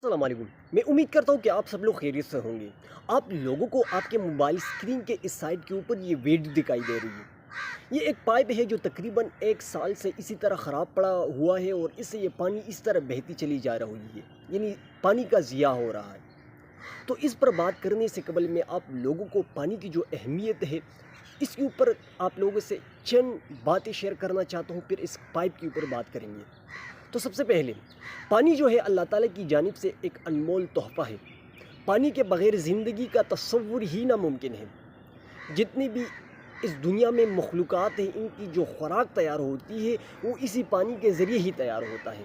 السلام علیکم۔ میں امید کرتا ہوں کہ آپ سب لوگ خیریت سے ہوں گے۔ آپ لوگوں کو آپ کے موبائل اسکرین کے اس سائڈ کے اوپر یہ ویڈیو دکھائی دے رہی ہے۔ یہ ایک پائپ ہے جو تقریباً 1 سال سے اسی طرح خراب پڑا ہوا ہے اور اس سے یہ پانی اس طرح بہتی چلی جا رہی ہے، یعنی پانی کا ضیاع ہو رہا ہے۔ تو اس پر بات کرنے سے قبل میں آپ لوگوں کو پانی کی جو اہمیت ہے اس کے اوپر آپ لوگوں سے چند باتیں شیئر کرنا چاہتا ہوں، پھر اس پائپ کے اوپر بات کریں گے۔ تو سب سے پہلے پانی جو ہے اللہ تعالیٰ کی جانب سے ایک انمول تحفہ ہے۔ پانی کے بغیر زندگی کا تصور ہی ناممکن ہے۔ جتنی بھی اس دنیا میں مخلوقات ہیں ان کی جو خوراک تیار ہوتی ہے وہ اسی پانی کے ذریعے ہی تیار ہوتا ہے۔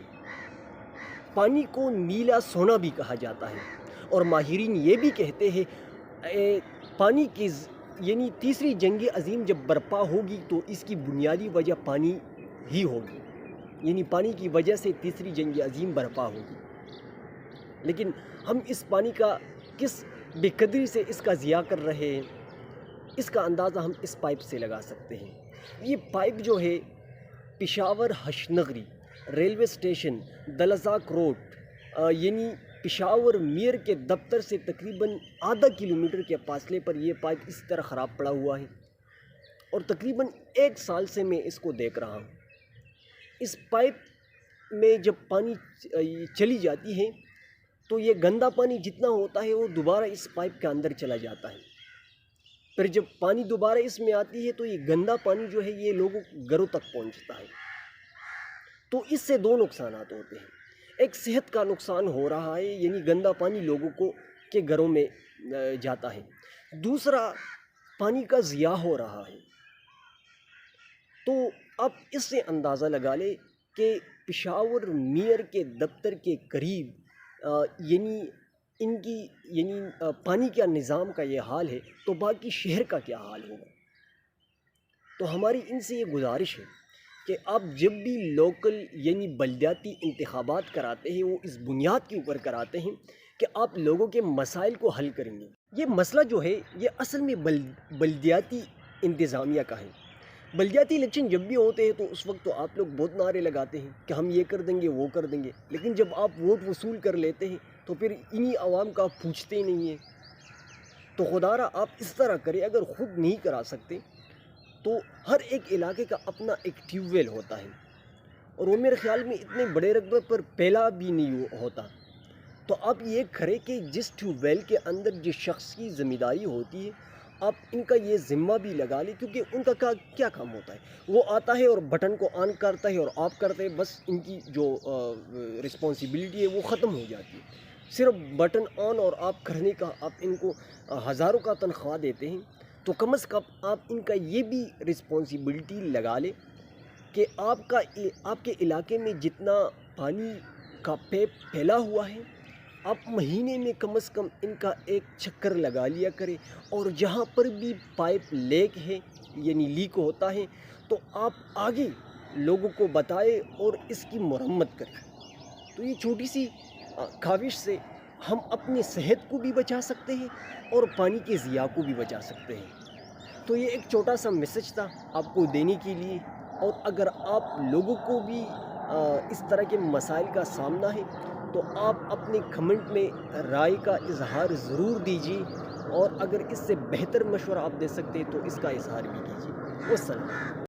پانی کو نیلا سونا بھی کہا جاتا ہے اور ماہرین یہ بھی کہتے ہیں پانی کی یعنی تیسری جنگ عظیم جب برپا ہوگی تو اس کی بنیادی وجہ پانی ہی ہوگی، یعنی پانی کی وجہ سے تیسری جنگ عظیم برپا ہوگی۔ لیکن ہم اس پانی کا کس بے قدری سے اس کا ضیاع کر رہے ہیں، اس کا اندازہ ہم اس پائپ سے لگا سکتے ہیں۔ یہ پائپ جو ہے پشاور ہشنگری ریلوے اسٹیشن دلزاک روڈ یعنی پشاور میئر کے دفتر سے تقریباً آدھا کلومیٹر کے فاصلے پر یہ پائپ اس طرح خراب پڑا ہوا ہے اور تقریباً 1 سال سے میں اس کو دیکھ رہا ہوں۔ اس پائپ میں جب پانی چلی جاتی ہے تو یہ گندا پانی جتنا ہوتا ہے وہ دوبارہ اس پائپ کے اندر چلا جاتا ہے، پھر جب پانی دوبارہ اس میں آتی ہے تو یہ گندا پانی جو ہے یہ لوگوں گھروں تک پہنچتا ہے۔ تو اس سے 2 نقصانات ہوتے ہیں۔ ایک صحت کا نقصان ہو رہا ہے، یعنی گندا پانی لوگوں کے گھروں میں جاتا ہے۔ دوسرا پانی کا ضیاع ہو رہا ہے۔ تو آپ اس سے اندازہ لگا لیں کہ پشاور میئر کے دفتر کے قریب یعنی پانی کا نظام کا یہ حال ہے تو باقی شہر کا کیا حال ہوگا۔ تو ہماری ان سے یہ گزارش ہے کہ آپ جب بھی لوکل یعنی بلدیاتی انتخابات کراتے ہیں وہ اس بنیاد کے اوپر کراتے ہیں کہ آپ لوگوں کے مسائل کو حل کریں گے۔ یہ مسئلہ جو ہے یہ اصل میں بلدیاتی انتظامیہ کا ہے۔ بلدیاتی الیکشن جب بھی ہوتے ہیں تو اس وقت تو آپ لوگ بہت نعرے لگاتے ہیں کہ ہم یہ کر دیں گے وہ کر دیں گے، لیکن جب آپ ووٹ وصول کر لیتے ہیں تو پھر انہی عوام کا آپ پوچھتے ہی نہیں ہیں۔ تو خدا را آپ اس طرح کریں، اگر خود نہیں کرا سکتے تو ہر ایک علاقے کا اپنا ایک ٹیوب ویل ہوتا ہے اور وہ میرے خیال میں اتنے بڑے رقبے پر پھیلا بھی نہیں ہوتا۔ تو آپ یہ کریں کہ جس ٹیوب ویل کے اندر جس شخص کی ذمہ داری ہوتی ہے آپ ان کا یہ ذمہ بھی لگا لیں، کیونکہ ان کا کیا کام ہوتا ہے، وہ آتا ہے اور بٹن کو آن کرتا ہے اور آف کرتے ہیں، بس ان کی جو رسپانسبلٹی ہے وہ ختم ہو جاتی ہے۔ صرف بٹن آن اور آف کرنے کا آپ ان کو ہزاروں کا تنخواہ دیتے ہیں، تو کم از کم آپ ان کا یہ بھی رسپانسبلٹی لگا لیں کہ آپ کے علاقے میں جتنا پانی کا پیپ پھیلا ہوا ہے آپ مہینے میں کم از کم ان کا ایک چکر لگا لیا کریں، اور جہاں پر بھی پائپ لیک ہے یعنی لیک ہوتا ہے تو آپ آگے لوگوں کو بتائیں اور اس کی مرمت کریں۔ تو یہ چھوٹی سی کاوش سے ہم اپنی صحت کو بھی بچا سکتے ہیں اور پانی کے ضیاع کو بھی بچا سکتے ہیں۔ تو یہ ایک چھوٹا سا میسج تھا آپ کو دینے کے لیے، اور اگر آپ لوگوں کو بھی اس طرح کے مسائل کا سامنا ہے تو آپ اپنے کمنٹ میں رائے کا اظہار ضرور دیجیے، اور اگر اس سے بہتر مشورہ آپ دے سکتے ہیں تو اس کا اظہار بھی کیجیے۔ والسلام۔